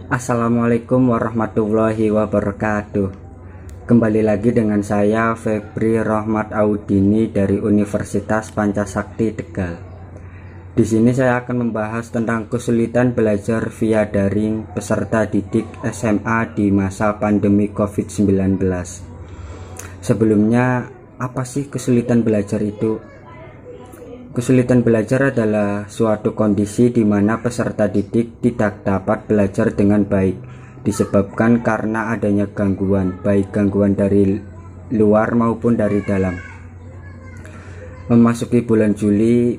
Assalamualaikum warahmatullahi wabarakatuh. Kembali lagi dengan saya Febri Rohmat Audini dari Universitas Pancasakti Tegal. Di sini saya akan membahas tentang kesulitan belajar via daring peserta didik SMA di masa pandemi COVID-19. Sebelumnya, apa sih kesulitan belajar itu? Kesulitan belajar adalah suatu kondisi di mana peserta didik tidak dapat belajar dengan baik, disebabkan karena adanya gangguan, baik gangguan dari luar maupun dari dalam. Memasuki bulan Juli,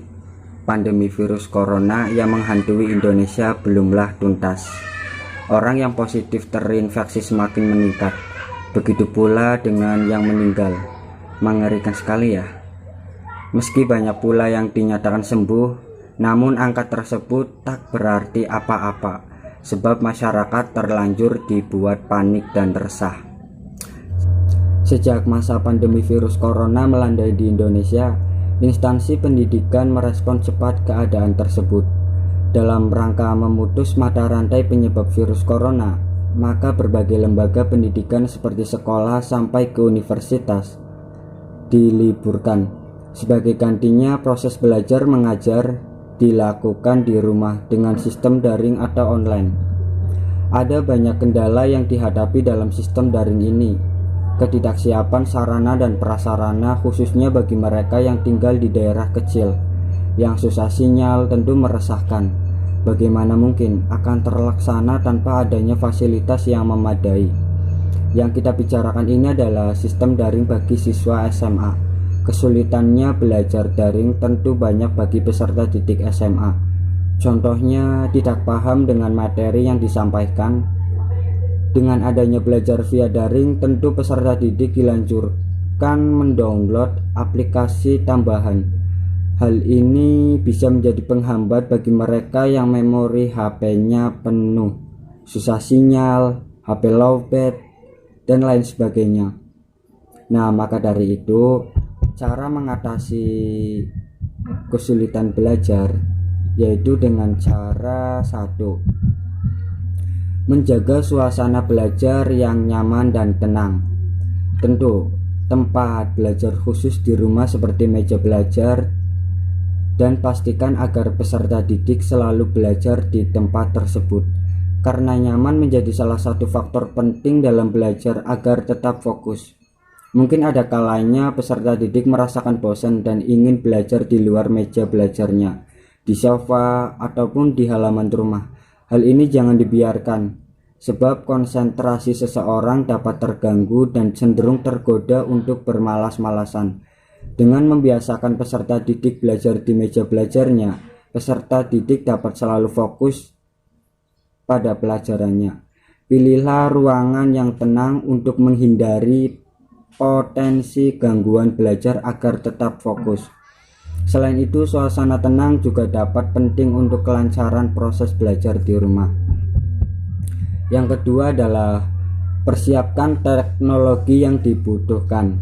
pandemi virus corona yang menghantui Indonesia belumlah tuntas. Orang yang positif terinfeksi semakin meningkat, begitu pula dengan yang meninggal. Mengerikan sekali ya. Meski banyak pula yang dinyatakan sembuh, namun angka tersebut tak berarti apa-apa, sebab masyarakat terlanjur dibuat panik dan resah. Sejak masa pandemi virus corona melandai di Indonesia, instansi pendidikan merespon cepat keadaan tersebut. Dalam rangka memutus mata rantai penyebab virus corona, maka berbagai lembaga pendidikan seperti sekolah sampai ke universitas diliburkan. Sebagai gantinya, proses belajar mengajar dilakukan di rumah dengan sistem daring atau online. Ada banyak kendala yang dihadapi dalam sistem daring ini. Ketidaksiapan sarana dan prasarana khususnya bagi mereka yang tinggal di daerah kecil, yang susah sinyal tentu meresahkan. Bagaimana mungkin akan terlaksana tanpa adanya fasilitas yang memadai? Yang kita bicarakan ini adalah sistem daring bagi siswa SMA. Kesulitannya belajar daring tentu banyak bagi peserta didik SMA. Contohnya tidak paham dengan materi yang disampaikan. Dengan adanya belajar via daring, tentu peserta didik dilanjurkan mendownload aplikasi tambahan. Hal ini bisa menjadi penghambat bagi mereka yang memori HP-nya penuh, susah sinyal, HP lowbat, dan lain sebagainya. Nah, maka dari itu, cara mengatasi kesulitan belajar yaitu dengan cara satu, menjaga suasana belajar yang nyaman dan tenang. Tentu tempat belajar khusus di rumah seperti meja belajar, dan pastikan agar peserta didik selalu belajar di tempat tersebut, karena nyaman menjadi salah satu faktor penting dalam belajar agar tetap fokus. Mungkin ada kalanya peserta didik merasakan bosan dan ingin belajar di luar meja belajarnya, di sofa ataupun di halaman rumah. Hal ini jangan dibiarkan, sebab konsentrasi seseorang dapat terganggu dan cenderung tergoda untuk bermalas-malasan. Dengan membiasakan peserta didik belajar di meja belajarnya, peserta didik dapat selalu fokus pada pelajarannya. Pilihlah ruangan yang tenang untuk menghindari potensi gangguan belajar agar tetap fokus. Selain itu, suasana tenang juga dapat penting untuk kelancaran proses belajar di rumah. Yang kedua adalah persiapkan teknologi yang dibutuhkan.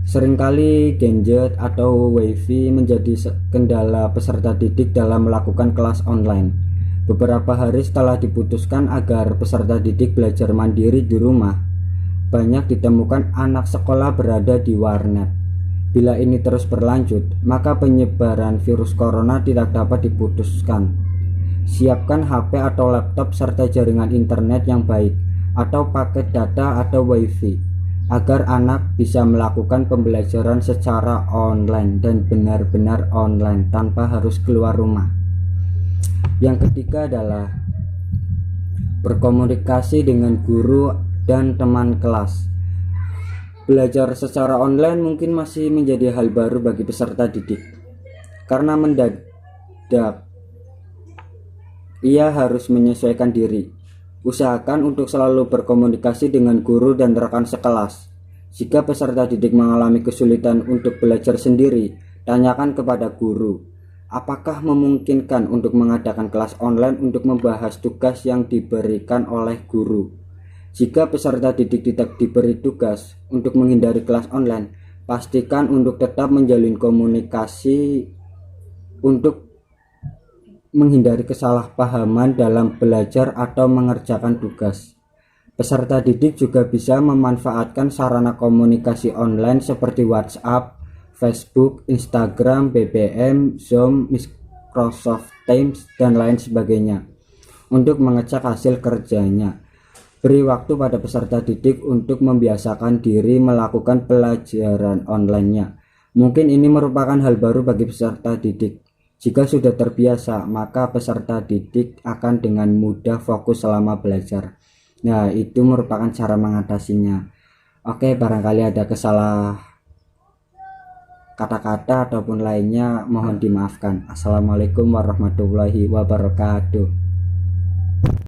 Seringkali gadget atau wifi menjadi kendala peserta didik dalam melakukan kelas online. Beberapa hari setelah diputuskan agar peserta didik belajar mandiri di rumah, banyak ditemukan anak sekolah berada di warnet. Bila ini terus berlanjut, maka penyebaran virus corona tidak dapat diputuskan. Siapkan HP atau laptop serta jaringan internet yang baik, atau paket data atau wifi, agar anak bisa melakukan pembelajaran secara online dan benar-benar online tanpa harus keluar rumah. Yang ketiga adalah berkomunikasi dengan guru dan teman kelas. Belajar secara online mungkin masih menjadi hal baru bagi peserta didik, karena mendadak ia harus menyesuaikan diri. Usahakan untuk selalu berkomunikasi dengan guru dan rekan sekelas. Jika peserta didik mengalami kesulitan untuk belajar sendiri, tanyakan kepada guru, apakah memungkinkan untuk mengadakan kelas online untuk membahas tugas yang diberikan oleh guru. Jika peserta didik tidak diberi tugas untuk menghindari kelas online, pastikan untuk tetap menjalin komunikasi untuk menghindari kesalahpahaman dalam belajar atau mengerjakan tugas. Peserta didik juga bisa memanfaatkan sarana komunikasi online seperti WhatsApp, Facebook, Instagram, BBM, Zoom, Microsoft Teams, dan lain sebagainya untuk mengecek hasil kerjanya. Beri waktu pada peserta didik untuk membiasakan diri melakukan pelajaran online-nya. Mungkin ini merupakan hal baru bagi peserta didik. Jika sudah terbiasa, maka peserta didik akan dengan mudah fokus selama belajar. Nah, itu merupakan cara mengatasinya. Oke, barangkali ada kesalah kata-kata ataupun lainnya, mohon dimaafkan. Assalamualaikum warahmatullahi wabarakatuh.